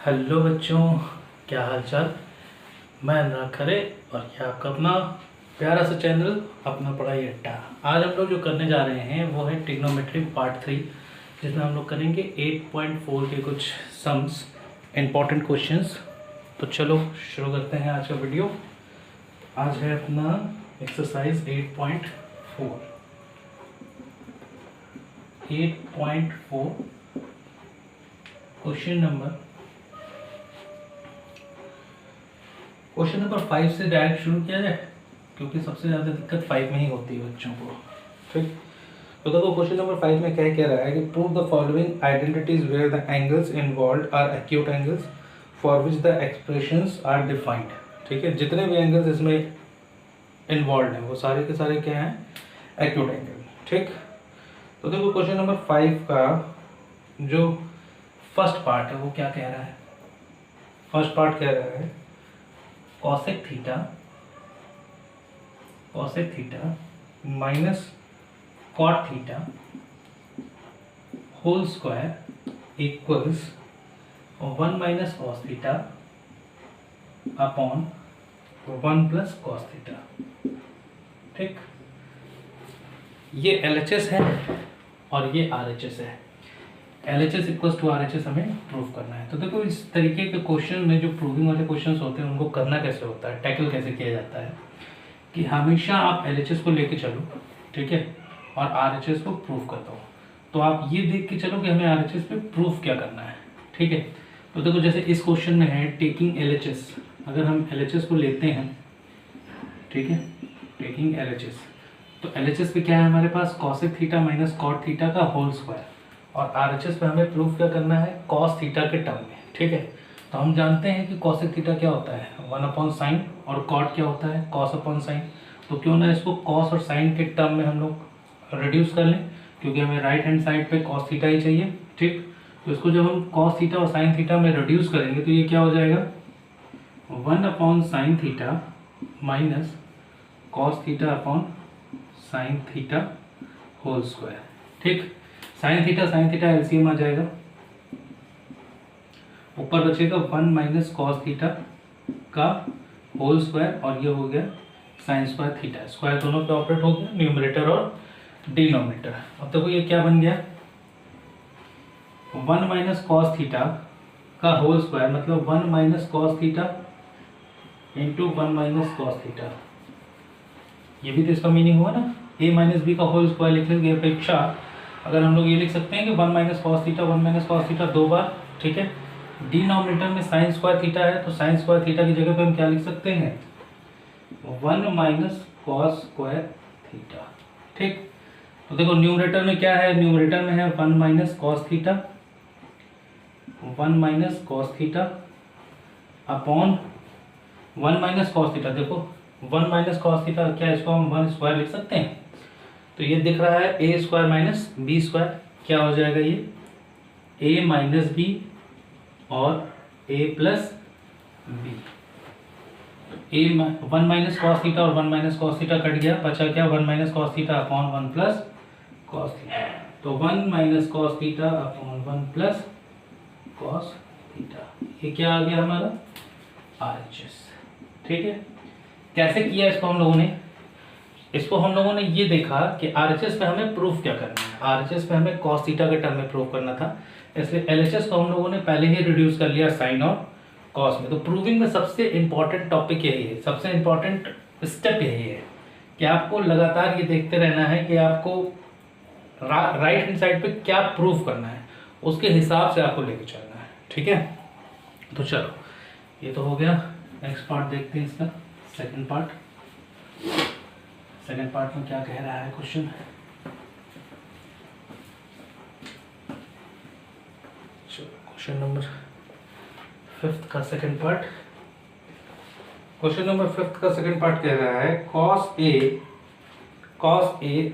Hello बच्चों, क्या हाल चाल। मैं अनुराग खरे और ये आपका अपना प्यारा सा चैनल अपना पढ़ाई अड्डा। आज हम लोग जो करने जा रहे हैं वो है ट्रिग्नोमेट्री पार्ट 3, जिसमें हम लोग करेंगे 8.4 के कुछ सम्स, इम्पॉर्टेंट क्वेश्चंस। तो चलो शुरू करते हैं आज का वीडियो। आज है अपना एक्सरसाइज 8.4। क्वेश्चन नंबर 5 से डायरेक्ट शुरू किया जाए, क्योंकि सबसे ज़्यादा दिक्कत 5 में ही होती है बच्चों को। ठीक, तो देखो क्वेश्चन नंबर 5 में क्या कह रहा है कि prove the following identities where the angles involved are acute angles for which the expressions are defined. ठीक है, जितने भी एंगल्स इसमें इन्वॉल्व हैं वो सारे के सारे क्या हैं, एक्यूट एंगल। ठीक, तो देखो क्वेश्चन नंबर 5 का जो फर्स्ट पार्ट है वो क्या कह रहा है। फर्स्ट पार्ट कह रहा है cosec theta minus cot theta whole square equals 1 minus cos theta upon 1 plus cos theta. ठीक, ये LHS है और ये RHS है। LHS इक्वल्स टू RHS हमें प्रूव करना है। तो देखो इस तरीके के क्वेश्चन में जो प्रूविंग वाले क्वेश्चंस होते हैं उनको करना कैसे होता है, टैकल कैसे किया जाता है कि हमेशा आप LHS को लेके चलो, ठीक है, और RHS को प्रूव कर दो। तो आप ये देख के चलो कि हमें RHS पे प्रूफ क्या करना है। ठीक है, तो देखो जैसे इस क्वेश्चन में है टेकिंग LHS, अगर हम LHS को लेते हैं, ठीक है, टेकिंग LHS, तो LHS पे क्या है हमारे पास cosec theta minus cot theta का होल स्क्वायर, और RHS पे हमें प्रूफ क्या करना है कॉस थीटा के टर्म में। ठीक है, तो हम जानते हैं कि कॉसेक थीटा क्या होता है 1 अपॉन साइन, और कॉट क्या होता है कॉस अपॉन साइन। तो क्यों ना इसको कॉस और साइन के टर्म में हम लोग रिड्यूस कर लें, क्योंकि हमें राइट हैंड साइड पे कॉस थीटा ही चाहिए। ठीक, तो इसको जब हम कॉस थीटा और साइन थीटा में रिड्यूस करेंगे तो ये क्या हो जाएगा 1 upon sine theta minus cos theta upon sine theta whole square. ठीक, साइन थीटा एलसीएम आ जाएगा, ऊपर बचेगा 1 माइनस कॉस थीटा का होल स्क्वायर, और ये हो गया साइन स्क्वायर थीटा। स्क्वायर दोनों पे ऑपरेट हो गया, न्यूमरेटर और डिनोमिनेटर। अब देखो ये क्या बन गया 1 माइनस कॉस थीटा का होल स्क्वायर, मतलब 1 minus cos theta into 1 minus cos theta. ये भी तो इसका मीनिंग हुआ ना, a माइनस बी का होल स्क्वायर लिखने की अपेक्षा अगर हम लोग ये लिख सकते हैं कि 1 माइनस कॉस थीटा 2 बार। ठीक है, डिनोमिनेटर में साइन स्क्वायर थीटा है, तो साइन स्क्वायर थीटा की जगह पे हम क्या लिख सकते हैं 1 माइनस कॉस स्क्वायर थीटा। ठीक, तो देखो न्यूमरेटर में क्या है, न्यूमरेटर में है 1 minus cos theta upon 1 minus cos theta. देखो 1 माइनस कॉस थीटा क्या, इसको हम 1 स्क्वायर लिख सकते हैं। तो ये दिख रहा है a square minus B square, क्या हो जाएगा ये a माइनस बी और a plus B. a 1 minus cos theta और 1 माइनस कॉस थीटा कट गया, बचा क्या 1 minus cos theta upon 1 plus cos theta. तो 1 minus cos theta upon 1 plus cos theta, ये क्या आ गया हमारा RHS। ठीक है, कैसे किया इसको हम लोगों ने, इसको हम लोगों ने ये देखा कि RHS पे हमें प्रूफ क्या करना है। RHS पे हमें cos थीटा के टर्म में प्रूफ करना था, इसलिए LHS को हम लोगों ने पहले ही रिड्यूस कर लिया साइन और cos में। तो प्रूविंग में सबसे इंपॉर्टेंट टॉपिक यही है, सबसे इंपॉर्टेंट स्टेप यही है कि आपको लगातार ये देखते रहना है कि आपको राइट हैंड साइड पे क्या प्रूफ करना है, उसके हिसाब से आपको लेके चलना है। ठीक है, तो चलो ये तो हो गया। नेक्स्ट पार्ट देखते हैं इसका, सेकंड पार्ट। सेकंड पार्ट में क्या कह रहा है क्वेश्चन, क्वेश्चन नंबर 5 का सेकंड पार्ट। क्वेश्चन नंबर 5 का सेकंड पार्ट कह रहा है cos a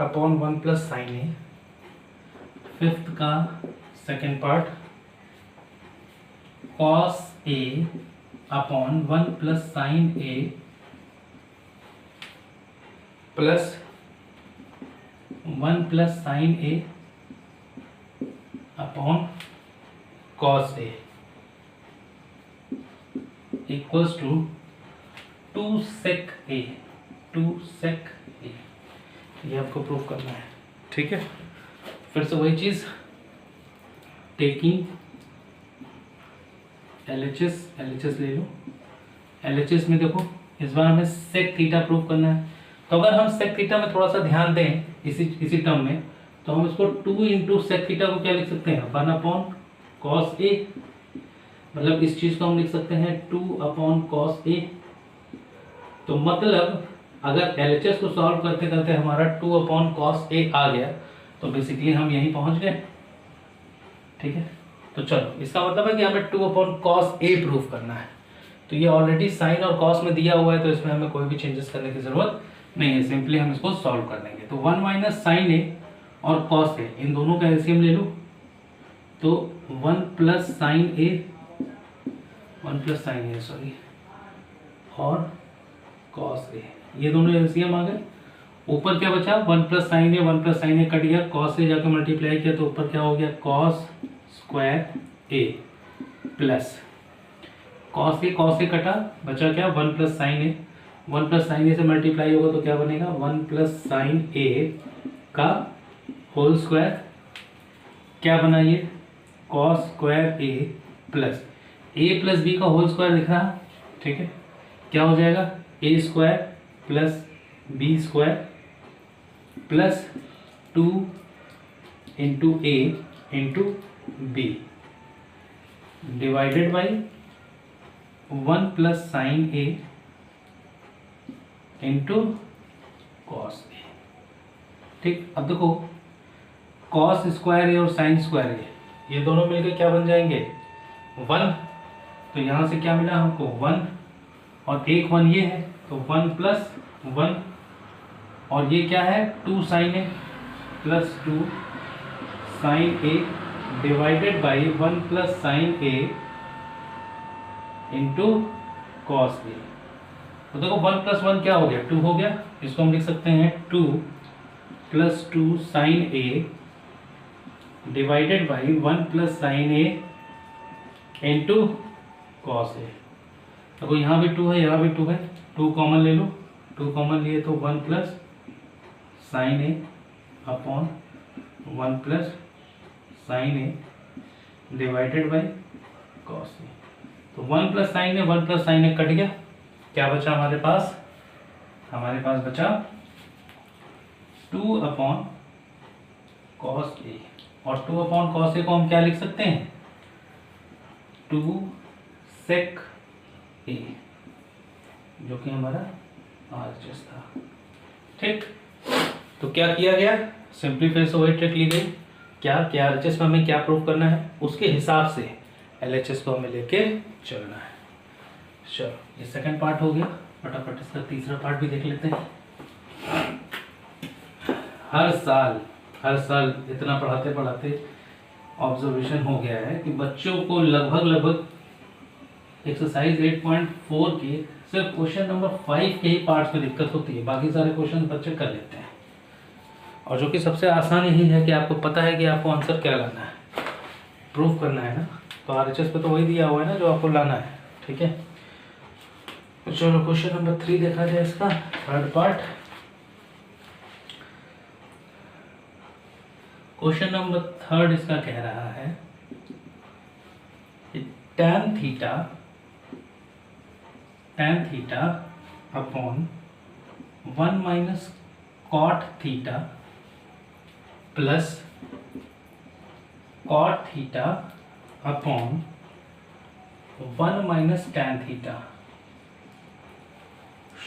upon 1 plus sine A. 5th का second part cos a upon 1 plus sine A plus 1 plus sine A upon cos A. Equals to 2 sec a, 2 sec a, ये आपको prove करना है। ठीक है, फिर से वही चीज, टेकिंग LHS ले लो। LHS में देखो इस बार हमें sec थीटा प्रूव करना है, तो अगर हम sec थीटा में थोड़ा सा ध्यान दें इसी टर्म में, तो हम इसको 2 इंटू sec थीटा को क्या लिख सकते हैं, 1 अपॉन cos a, मतलब इस चीज को हम लिख सकते हैं 2 अपॉन cos a। तो मतलब अगर LHS को सॉल्व करते करते हमारा 2 अपॉन cos a आ गया, तो बेसिकली हम यहीं पहुंच गए। ठीक है, तो चलो इसका मतलब है कि हमें 2 अपॉन cos a प्रूफ करना है। तो ये ऑलरेडी साइन और cos में दिया हुआ है, तो इसमें हमें कोई भी चेंजेस करने की जरूरत नहीं है, सिंपली हम इसको सॉल्व कर देंगे। तो 1 माइनस साइन a और cos a, इन दोनों का एलसीएम ले लो, तो 1 plus sine a, 1 plus sine a sorry, और cos a, ये दोनों एलसीएम आ गए। ऊपर क्या बचा, 1 plus sine a, 1 plus sine a cut गया, cos a जाकर मल्टीप्लाई किया, तो ऊपर क्या हो गया, cos square a plus cos a कटा, बचा क्या, 1 plus sine a, 1 plus sine a से मल्टीप्लाई होगा तो क्या बनेगा, 1 प्लस साइन a का होल स्क्वायर, क्या बना ये, cos square a plus b का होल स्क्वायर दिख रहा। ठीक है, क्या हो जाएगा, a square plus b square plus 2 into a into b divided by 1 plus sine a into cos a। ठीक, अब देखो कॉस स्क्वायर a और साइन स्क्वायर a, ये दोनों मिलकर क्या बन जाएंगे, 1। तो यहाँ से क्या मिला हमको, 1, और एक 1 ये है, तो 1 प्लस 1, और ये क्या है, 2 sine a plus 2 sine a divided by 1 plus sine a into cos a। तो देखो 1 प्लस 1 क्या हो गया, 2 हो गया, इसको हम लिख सकते हैं 2 plus 2 sine a divided by 1 plus sine a into cos a। देखो यहाँ भी 2 है, यहाँ भी 2 है, 2 कॉमन ले लो, 2 कॉमन लिए तो 1 plus sine a upon 1 plus sine a divided by cos a। तो 1 plus sine a, 1 plus sine a cut गया, क्या बचा हमारे पास, हमारे पास बचा 2 अपॉन कॉस a, और 2 अपॉन कॉस a को हम क्या लिख सकते हैं, 2 sec a, जो कि हमारा RHS था। ठीक, तो क्या किया गया, सिंपली फिर से वही ट्रिक ली गई, क्या RHS में हमें क्या प्रूव करना है, उसके हिसाब से LHS को हमें लेके चलना है। चलो ये सेकंड पार्ट हो गया, फटाफट इसका तीसरा पार्ट भी देख लेते हैं। हर साल इतना पढ़ाते पढ़ाते ऑब्जर्वेशन हो गया है कि बच्चों को लगभग एक्सरसाइज 8.4 के सिर्फ क्वेश्चन नंबर 5 के ही पार्ट्स में दिक्कत होती है, बाकी सारे क्वेश्चन बच्चे कर लेते हैं, और जो कि सबसे आसान यही है कि आपको पता है कि आपको आंसर क्या लाना है, प्रूफ करना है ना। तो RHS पे तो वही दिया हुआ है ना जो आपको लाना है। ठीक है, तो चलो क्वेश्चन नंबर 3 देखा जाए, इसका थर्ड पार्ट। क्वेश्चन नंबर 3 इसका कह रहा है tan theta upon 1 minus cot theta plus cot theta upon 1 minus tan theta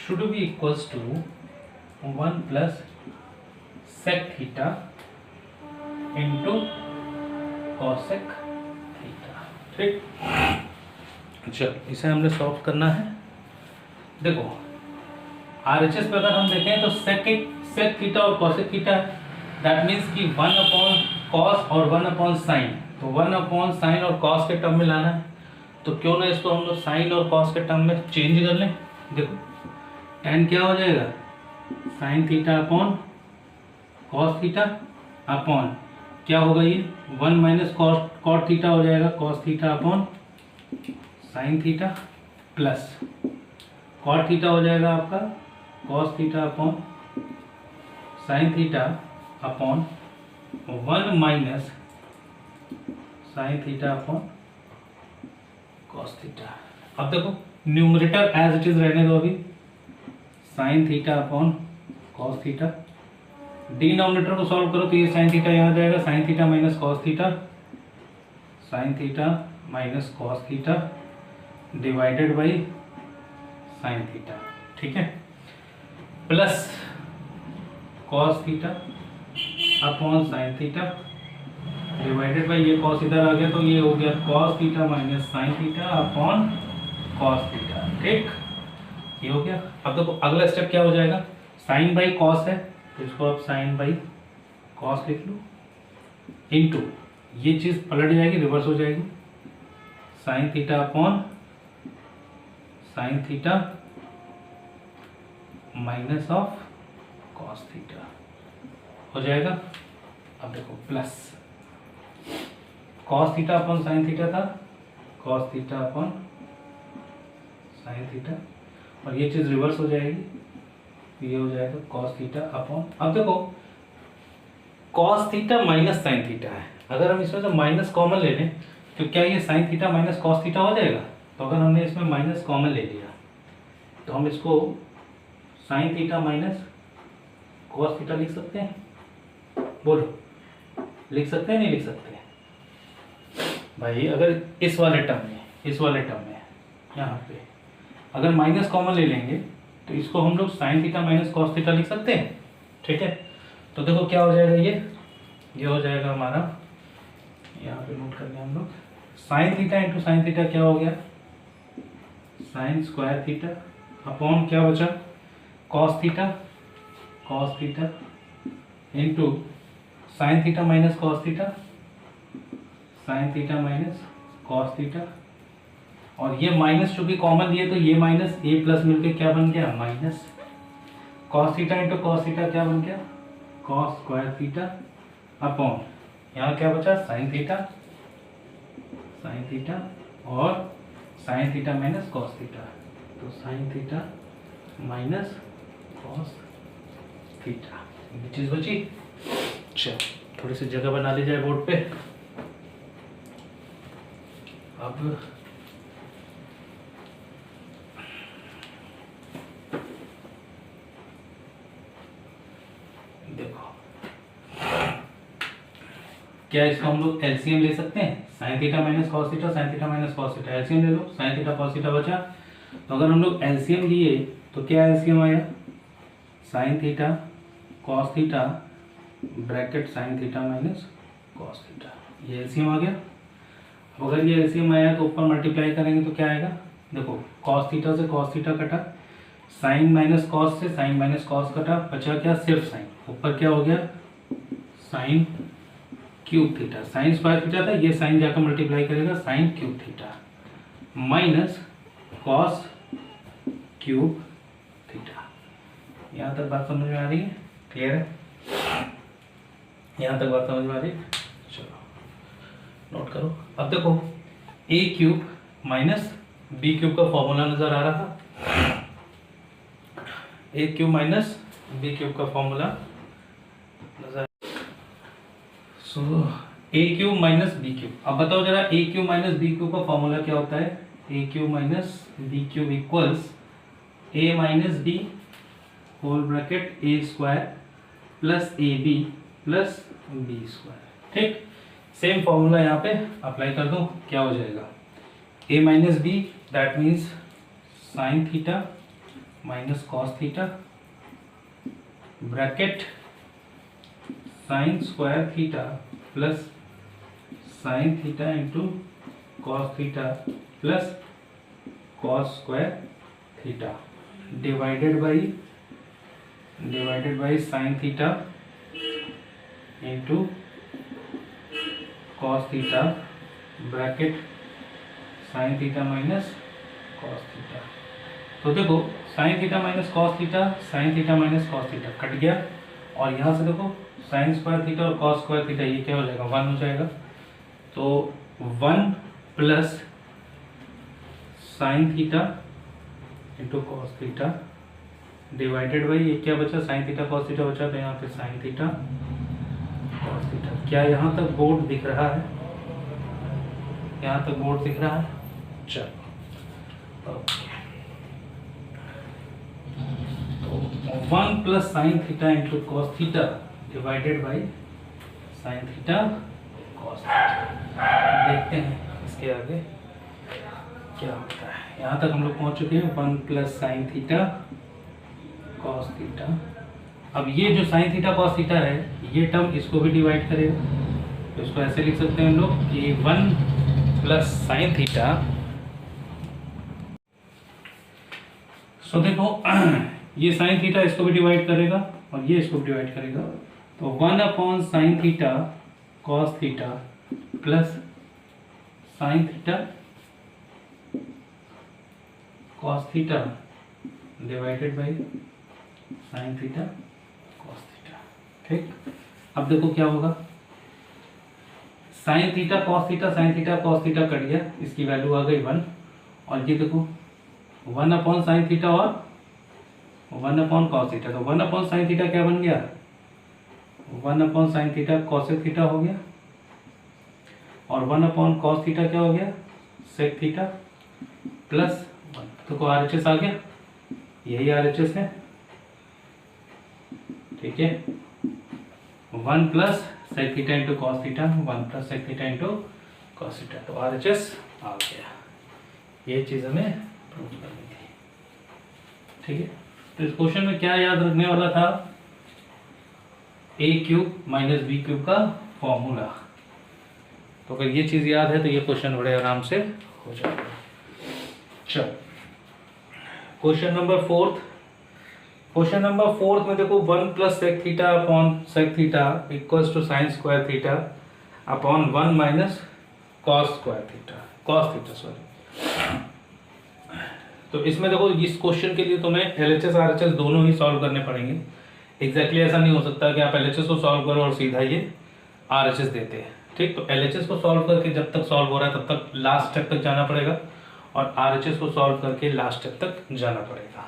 should be equals to 1 plus sec theta into cosec theta. ठीक, चलो इसे हमने सॉल्व करना है। देखो RHS पे अगर हम देखें तो sec थीटा और cosec थीटा, दैट मीन्स कि 1 अपॉन cos और 1 अपॉन साइन, तो 1 अपॉन साइन और cos के टर्म में लाना है, तो क्यों ना इसको हम लोग साइन और cos के टर्म में चेंज कर लें। देखो tan क्या हो जाएगा, sine theta upon cos theta upon क्या होगा ये 1 माइनस कॉट थीटा हो जाएगा, cos theta upon sine theta plus cot theta हो जाएगा आपका cos theta upon sine theta upon 1 minus sine theta upon cos theta. अब देखो न्यूमरेटर एज इट इज रहने दो अभी, sine theta upon cos theta. Denominator को सॉल्व करो तो ये साइन थीटा यहाँ जाएगा, sine theta minus cos theta, sine theta minus cos theta divided by sine theta, ठीक है, plus cos theta upon sine theta divided by ये cos इधर आ गया तो ये हो गया cos theta minus sine theta upon cos theta, ठीक, ये हो गया। अब देखो अगला स्टेप क्या हो जाएगा, साइन बाई कॉस है तो इसको आप साइन बाई कॉस लिख लो, इनटू ये चीज पलट जाएगी, रिवर्स हो जाएगी, sine theta upon sine theta minus of cos theta हो जाएगा। अब देखो plus cos theta upon sine theta था, cos theta upon sine theta, और ये चीज रिवर्स हो जाएगी, ये हो जाएगा कॉस थीटा अपॉन, अब देखो cos theta minus sine theta है, अगर हम इसमें से माइनस कॉमन ले लें तो क्या ये sine theta minus cos theta हो जाएगा। तो अगर हमने इसमें माइनस कॉमन ले लिया तो हम इसको sign theta minus cos theta लिख सकते हैं, बोलो लिख सकते हैं नहीं लिख सकते भाई। अगर इस वाले टर्म में यहाँ पे अगर माइनस कॉमन ले लेंगे तो इसको हम लोग sign theta minus cos theta लिख सकते हैं, ठीक है। तो देखो क्या हो जाएगा, ये हो जाएगा हमारा, यहाँ पे नोट कर लिया हम लोग, sign theta into sine theta क्या हो गया, साइन स्क्वायर थीटा अपॉन क्या बचा cos theta into sine theta minus cos theta, sine theta minus cos theta, और ये माइनस चूंकि कॉमन लिए तो ये माइनस ए प्लस मिलके क्या बन गया minus cos theta into cos theta क्या बन गया कॉस स्क्वायर थीटा अपॉन यहाँ क्या बचा साइन थीटा और sine theta minus cos theta, तो sine theta minus cos theta ये चीज बची। चलो थोड़ी सी जगह बना ली जाए बोर्ड पे। अब देखो क्या इसको हम लोग एलसीएम ले सकते हैं, sign theta minus cos theta, sine theta minus cos theta, LCM ले लो, साइन थीटा कॉस थीटा बचा। तो अगर हम लोग एलसीएम लिए तो क्या एलसीएम आया, sine theta cos theta bracket sine theta minus cos theta, ये एलसीएम आ गया। अब अगर ये एलसीएम आया तो ऊपर मल्टीप्लाई करेंगे तो क्या आएगा, देखो कॉस थीटा से कॉस थीटा कटा, साइन माइनस कॉस से साइन माइनस कॉस कटा, बचा क्या सिर्फ साइन, ऊपर क्या हो गया sine cube theta, sign square theta था, ये साइन जाकर मल्टीप्लाई करेगा sine cube theta minus cos cube theta. यहाँ तक बात समझ में आ रही है, क्लियर है, यहाँ तक बात समझ में आ रही है। चलो नोट करो। अब देखो A cube minus B cube का फॉर्मूला नजर आ रहा है, A cube minus B cube का फॉर्मूला नजर, so A cube minus B cube. अब बताओ जरा A cube minus B cube का फॉर्मूला क्या होता है, A cube minus B cube equals A minus D whole bracket A square plus A B plus B square, ठीक। Same formula यहाँ पे अप्लाई कर दो, क्या हो जाएगा A minus B that means sine theta minus cos theta bracket sine square theta plus sine theta into cos theta plus cos square theta divided by sine theta into cos theta bracket sine theta minus cos theta. तो देखो sine theta minus cos theta, sine theta minus cos theta cut गया, और यहाँ से देखो sine square theta और cos square theta ये क्या हो जाएगा 1 हो जाएगा, तो 1 plus sine theta into cos theta divided by ये क्या बचा, साइन थीटा कॉस थीटा बचा, तो यहाँ पे साइन थीटा कॉस थीटा। क्या यहाँ तक बोर्ड दिख रहा है? यहाँ तक बोर्ड दिख रहा है? चलो ओके। तो 1 plus sine theta into cos theta divided by sine theta cos theta. देखते हैं इसके आगे क्या होता है। यहाँ तक हम लोग पहुँच चुके हैं 1 plus sine theta cos theta. अब ये जो साइन थीटा कॉस थीटा है ये टर्म इसको भी डिवाइड करेगा, तो इसको ऐसे लिख सकते हैं हम लोग कि 1 प्लस साइन थीटा। सो देखो ये साइन थीटा इसको भी डिवाइड करेगा और ये इसको भी डिवाइड करेगा, तो 1 upon sine theta cos theta plus sine theta cos theta divided by sine theta cos theta. ठीक, अब देखो क्या होगा, sine theta cos theta, sine theta cos theta cut गया, इसकी वैल्यू आ गई 1, और ये देखो 1 अपॉन साइन थीटा और 1 अपॉन कॉस थीटा, तो 1 अपॉन साइन थीटा क्या बन गया, 1 upon sine theta cosec theta हो गया, और 1 अपॉन कॉस थीटा क्या हो गया, सेक थीटा प्लस 1। तो RHS आ गया, यही RHS है। ठीक है, 1 plus sec theta into cos theta, 1 plus sec theta into cos theta, तो RHS आ गया। ये चीज़ हमें प्रूव करनी थी। ठीक है, तो इस क्वेश्चन में क्या याद रखने वाला था, a cube minus B cube का फॉर्मूला। तो अगर ये चीज़ याद है तो ये क्वेश्चन बड़े आराम से हो जाएगा। चलो क्वेश्चन नंबर 4। क्वेश्चन नंबर 4 में देखो 1 plus sec theta upon sec theta equals to sine square theta upon 1 minus cos square theta, cos theta sorry. तो इसमें देखो इस क्वेश्चन के लिए तुम्हें LHS RHS दोनों ही सॉल्व करने पड़ेंगे। एग्जैक्टली ऐसा नहीं हो सकता कि आप LHS को सॉल्व करो और सीधा ये RHS देते हैं। ठीक, तो LHS को सॉल्व करके जब तक सॉल्व हो रहा है तब तक लास्ट स्टेप तक जाना पड़ेगा, और RHS को सॉल्व करके लास्ट स्टेप तक जाना पड़ेगा।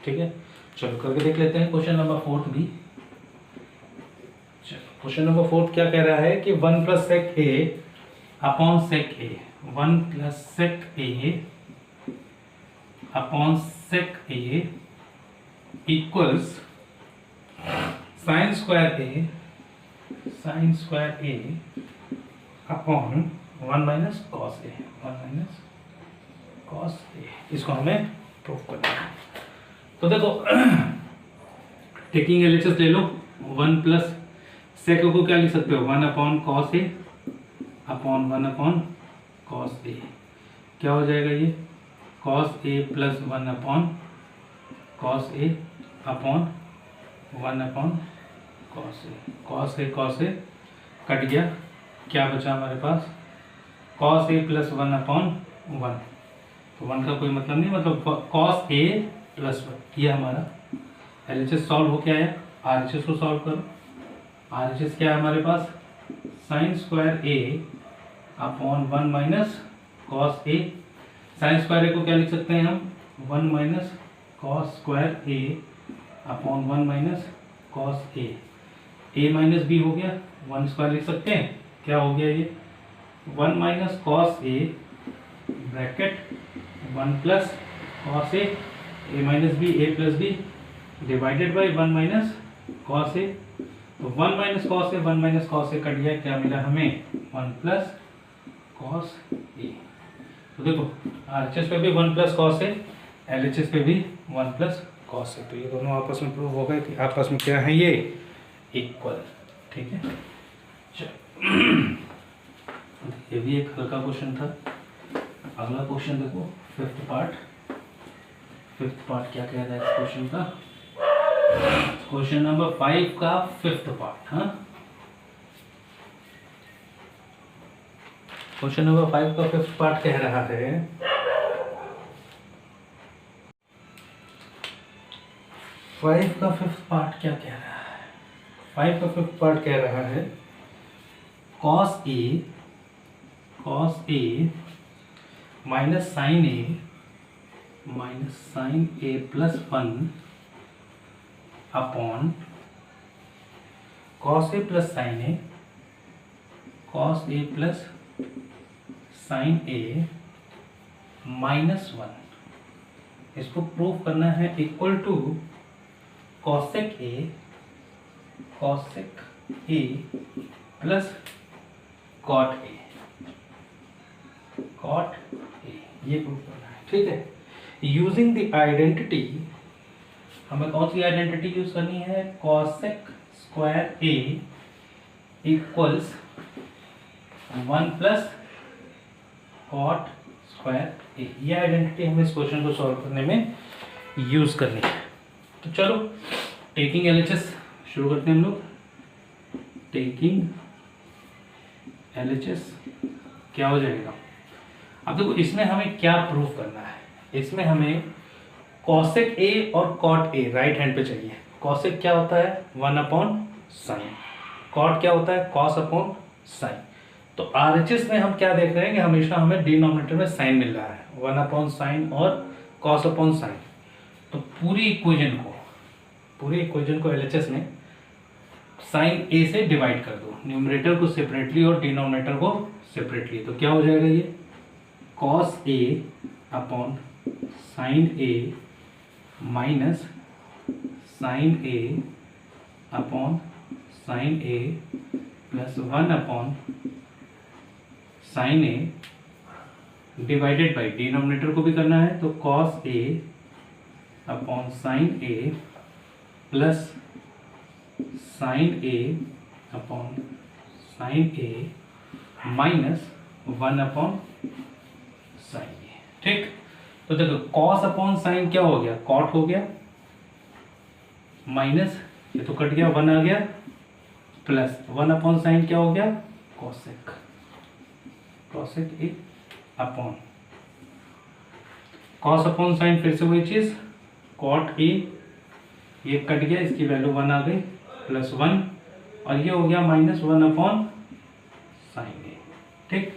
ठीक है, चलो करके देख लेते हैं क्वेश्चन नंबर 4 भी। चलो क्वेश्चन नंबर 4 क्या कह रहा है कि 1 plus sec A upon sec A, 1 plus sec A upon sec A equals sine square A, sine square A upon 1 minus cos A, 1 minus cos ए। इसको हमें प्रूव करना है। तो देखो टेकिंग LHS ले लो, 1 प्लस सेक को क्या लिख सकते हो, 1 upon cos A upon 1 upon cos ए। क्या हो जाएगा ये, cos A plus 1 upon cos A upon 1 upon cos A. Cos A cut गया, क्या बचा हमारे पास, कॉस ए प्लस 1 अपॉन 1। तो 1 का कोई मतलब नहीं, मतलब कॉस ए प्लस 1। ये हमारा LHS सॉल्व हो क्या है, RHS को सॉल्व करो। RHS क्या है हमारे पास, साइन स्क्वायर ए अपॉन 1 माइनस कॉस ए। साइन स्क्वायर ए को क्या लिख सकते हैं हम, 1 माइनस कॉस स्क्वायर ए अपॉन 1 माइनस कॉस ए। ए माइनस बी हो गया, 1 स्क्वायर लिख सकते हैं, क्या हो गया ये 1 minus cos A bracket 1 plus cos A minus B, A plus B divided by 1 minus cos A. तो 1 minus cos A, 1 minus cos A cut गया, क्या मिला हमें 1 प्लस कॉस ए। तो देखो RHS पे भी 1 प्लस कॉस ए, LHS पे भी 1 प्लस कॉस ए, तो ये दोनों आपस में प्रूव हो गए कि आपस में क्या है, ये इक्वल। ठीक है, चलो ये भी एक हल्का क्वेश्चन था। अगला क्वेश्चन देखो, फिफ्थ पार्ट क्या कह रहा है इस क्वेश्चन का, क्वेश्चन नंबर 5 का फिफ्थ पार्ट। हाँ, क्वेश्चन नंबर 5 का फिफ्थ पार्ट कह रहा है, फाइव का फिफ्थ पार्ट क्या कह रहा है, 5 का फिफ्थ पार्ट कह रहा है cos A minus sine A minus sine A plus 1 upon cos A plus sine A, cos A plus sine A minus 1। इसको प्रूव करना है equal to cosec A plus cot A, ये prove करना है। ठीक है, यूजिंग द आइडेंटिटी, हमें कौन सी आइडेंटिटी यूज करनी है? Cosec square A equals 1 plus cot square A. ये आइडेंटिटी हमें इस क्वेश्चन को सॉल्व करने में यूज करनी है। तो चलो टेकिंग एलएचएस शुरू करते हैं हम लोग। टेकिंग एलएचएस क्या हो जाएगा? अब देखो इसमें हमें क्या प्रूव करना है। इसमें हमें कॉसेक ए और कॉट ए राइट हैंड पे चाहिए। कॉसेक क्या होता है? 1 अपॉन साइन। कॉट क्या होता है? Cos upon sine. तो आरएचएस में हम क्या देख रहे हैं कि हमेशा हमें डिनोमिनेटर में साइन मिल रहा है, 1 अपॉन साइन और कॉस अपॉन साइन। तो पूरी इक्वेशन को एलएचएस में साइन ए से डिवाइड कर दो, न्यूमरेटर को सेपरेटली और डिनोमिनेटर को सेपरेटली। तो क्या हो जाएगा ये? Cos A upon sine A minus sine A upon sine A plus 1 upon sine A divided by denominator को भी करना है, तो cos A upon sine A plus sine A upon sine A minus 1 upon sine A. ठीक, तो देखो cos upon sine क्या हो गया? कॉट हो गया, माइनस ये तो कट गया, 1 आ गया, प्लस 1 अपॉन साइन क्या हो गया? कॉसेक ए अपॉन कॉस अपॉन साइन, फिर से वही चीज, कॉट ए, ये कट गया, इसकी वैल्यू 1 आ गई, प्लस 1, और ये हो गया माइनस 1 अपॉन साइन ए। ठीक,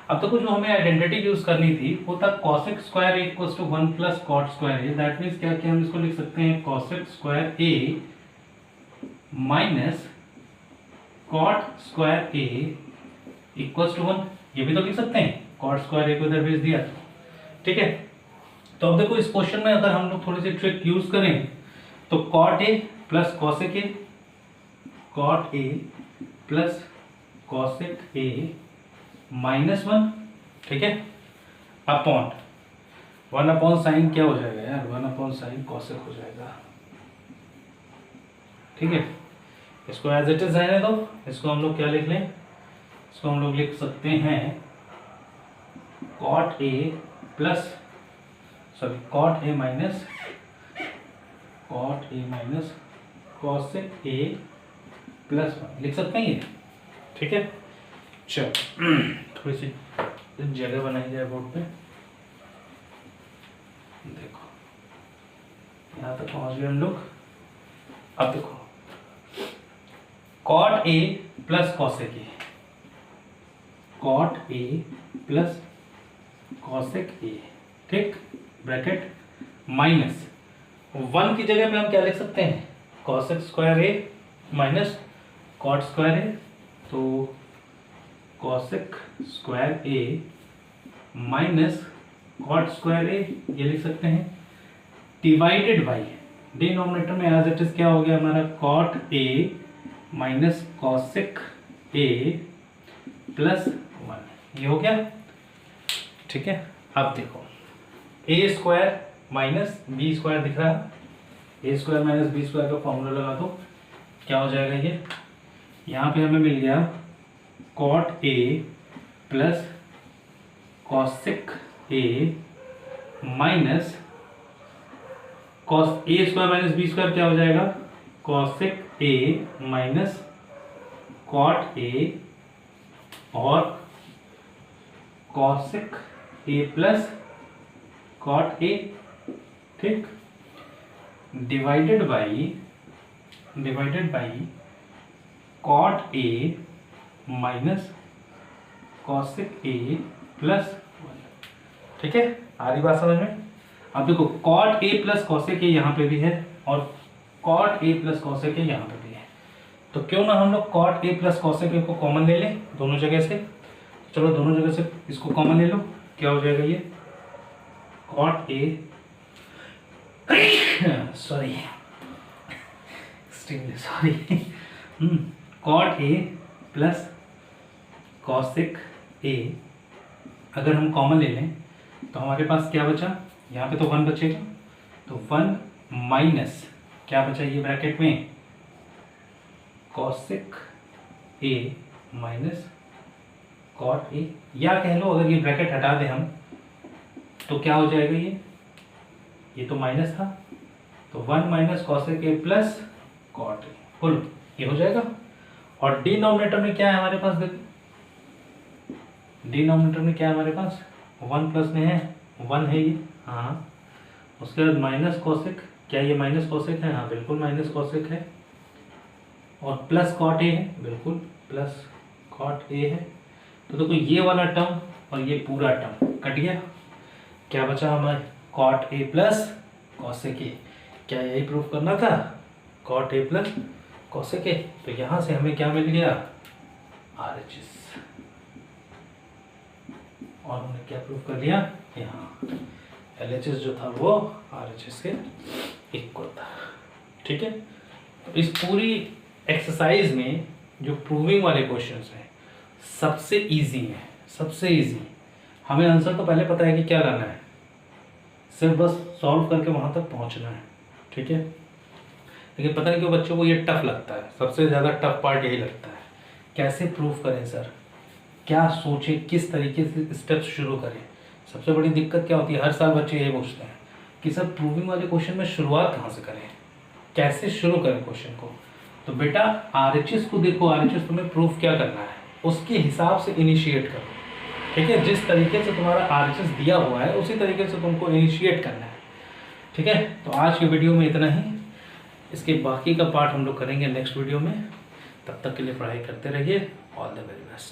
अब तो कुछ हमें आइडेंटिटी यूज करनी थी, वो था cosec square A equals to 1 plus cot square A. That means क्या हम इसको लिख सकते हैं? Cosec square A minus cot square A equals to 1। ये भी तो लिख सकते हैं, कॉट स्क्वायर ए को इधर भेज दिया। ठीक है, तो अब देखो इस क्वेश्चन में अगर हम लोग थोड़ी सी ट्रिक यूज करें तो cot A plus cosec A, cot A plus cosec A minus 1, ठीक है, अपॉन 1 अपॉन साइन क्या हो जाएगा यार? 1 अपॉन साइन कॉसेक हो जाएगा। ठीक है, इसको एज इट इज रहने दो। इसको हम लोग क्या लिख लें? इसको हम लोग लिख सकते हैं cot A plus cot A minus cosec A plus 1 लिख सकते हैं ये। ठीक है, चलो थोड़ी सी जगह बनाई जाए बोर्ड पे। देखो यहाँ तक पहुंच गए हम लोग। अब देखो cot A plus cosec A, cot A plus cosec A, ठीक, ब्रैकेट माइनस 1 की जगह पे हम क्या लिख सकते हैं? Cosec square A minus cot square A. तो cosec square A minus cot square A ये लिख सकते हैं, डिवाइडेड बाई डिनोमिनेटर में एज इट इज क्या हो गया हमारा? Cot A minus cosec A plus 1, ये हो गया। ठीक है, अब देखो A square minus B square दिख रहा है, A square minus B square का फॉर्मूला लगा दो, क्या हो जाएगा ये? यहाँ पे हमें मिल गया cot A plus cosec A minus cos A square minus B square क्या हो जाएगा? Cosec A minus cot A और cosec A plus cot A, ठीक, divided by cot A minus cosec A plus 1। ठीक है, आ रही बात समझ में? अब देखो cot A plus cosec A यहाँ पे भी है और cot A plus cosec A यहाँ पे भी है, तो क्यों ना हम लोग cot A plus cosec A को कॉमन ले लें दोनों जगह से। चलो दोनों जगह से इसको कॉमन ले लो, क्या हो जाएगा ये cot A sorry cot A plus cosec A अगर हम कॉमन ले लें तो हमारे पास क्या बचा, यहाँ पे तो 1 बचेगा, तो 1 माइनस क्या बचा ये ब्रैकेट में cosec A minus cot A, या कह लो अगर ये ब्रैकेट हटा दें हम तो क्या हो जाएगा ये तो माइनस था, तो 1 minus cosec A plus cot A, बोलो ये हो जाएगा। और डिनोमिनेटर में क्या है हमारे पास, देखो डिनोमिनेटर में क्या है हमारे पास 1 प्लस में है 1 है ये, हाँ उसके बाद माइनस कॉसेक, क्या ये माइनस कॉसेक है, हाँ बिल्कुल माइनस कॉसेक है, और प्लस कॉट ए है, बिल्कुल प्लस कॉट ए है। तो देखो ये वाला टर्म और ये पूरा टर्म कट गया, क्या बचा हमारे cot A plus cosec A, क्या यही प्रूफ करना था cot A plus cosec A, तो यहाँ से हमें क्या मिल गया RHS, और हमने क्या प्रूफ कर लिया यहाँ LHS जो था वो RHS के इक्वल था। ठीक है, तो इस पूरी एक्सरसाइज में जो प्रूविंग वाले क्वेश्चंस हैं सबसे इजी है, सबसे इजी। हमें आंसर तो पहले पता है कि क्या लाना है, सिर्फ बस सॉल्व करके वहाँ तक पहुँचना है। ठीक है, लेकिन पता नहीं क्यों बच्चों को ये टफ लगता है, सबसे ज़्यादा टफ पार्ट यही लगता है, कैसे प्रूफ करें सर, क्या सोचें, किस तरीके से स्टेप्स शुरू करें। सबसे बड़ी दिक्कत क्या होती है, हर साल बच्चे ये पूछते हैं कि सर प्रूविंग वाले क्वेश्चन में शुरुआत कहाँ से करें, कैसे शुरू करें क्वेश्चन को। तो बेटा RHS को देखो, RHS तुम्हें प्रूफ क्या करना है उसके हिसाब से इनिशिएट करो। ठीक है, जिस तरीके से तुम्हारा RHS दिया हुआ है उसी तरीके से तुमको इनिशिएट करना है। ठीक है, तो आज के वीडियो में इतना ही, इसके बाकी का पार्ट हम लोग करेंगे नेक्स्ट वीडियो में। तब तक के लिए पढ़ाई करते रहिए, ऑल द वेरी बेस्ट।